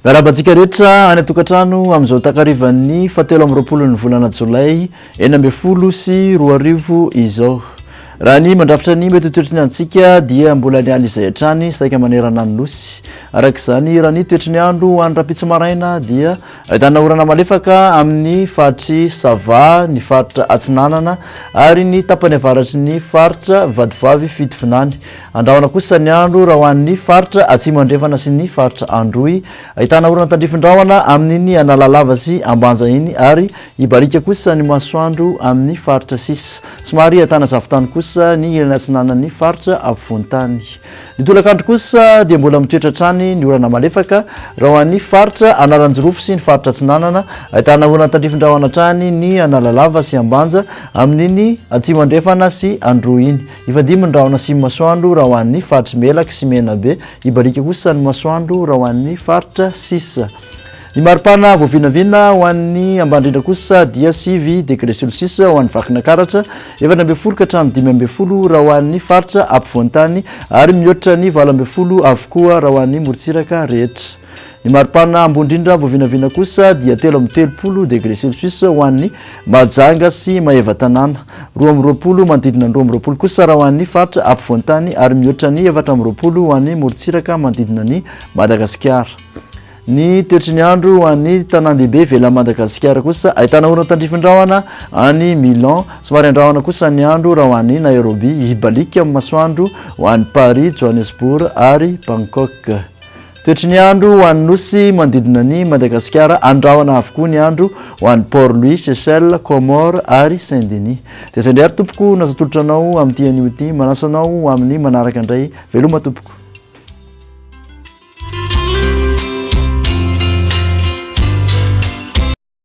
Rahabatsika rehetra any atokatrano amin'izao takarivan'ny 17 ny volana Jolay 2020 sy 2020 izao. Raha ny mandrafitra ny mety toetrany antsika dia mbola ny aly izay hatrany saika manerana ny nosy. Arak'izany raha ny toetrany andro any rapitso maraina dia ahitana orana malefaka amin'ny faritry Sava, ny faritra Atsinanana ary ny tapany avaratry ny faritra Vadivavy Fitovinany. Andrahona kosa ny andro raha ho an'ny faritra Atsimo andrefana sy ny faritra Androy. Ahitana orana tandrifindrahona amin'ny Analalava sy Ambanja iny ary ibarika kosa ny masoandro amin'ny faritra Sisa. Somary ahitana zavotany kosa ny ilany Atsinanany faritra afovoan-tany. Ny tolakandro kosa dia mbola mitoetra hatrany ny orana malefaka raha ho an'ny faritra Analanjirofo sy ny faritra Atsinanana. Ahitana orana tandrifindrahona hatrany ny Analalava sy Ambanja amin'ny Atsimo andrefana sy Androy iny. Ifadimy ny rahona sy masoandro raha ho an'ny faritra Melaky sy Menabe. Ibarika kosa ny masoandro raha ho an'ny faritra Sisa. Ny maripana voavinavina ho an'ny ambandrindra kosa dia 9 degré Celsius ho an'ny Vakinankaratra, 14 ka hatramin'ny 15 raha ho an'ny faritra ampovoan-tany ary mihoatra ny 20 avokoa raha ho an'ny morontsiraka rehetra. Ny maripana ambondrindra voavinavina kosa dia 13 degré Celsius ho an'ny Mahajanga sy Mahevatanana, 20 manodidina 20 kosa raha ho an'ny faritra ampovoan-tany ary mihoatra ny 20 ho an'ny morontsiraka manodidina ny Madagascar. Ny toetry ny andro ho an'ny tanan-dehibe vela Madagascar kosa ahitana orana tandrifindrahona any Milan, somary andrahona kosa ny andro raha ho an'ny Nairobi, ibalika amin'ny masoandro ho an'ny Paris, Johannesburg ary Bangkok. Toetry ny andro ho an'ny nosy manodidina ny Madagascar, andrahona avokoa ny andro ho an'ny Port-Louis, Seychelles, Comores ary Saint-Denis. Dia izay indray ary tompoko nazatolotra anao amin'ity an'io ity, manasa anao amin'ny manaraka indray. Veloma tompoko.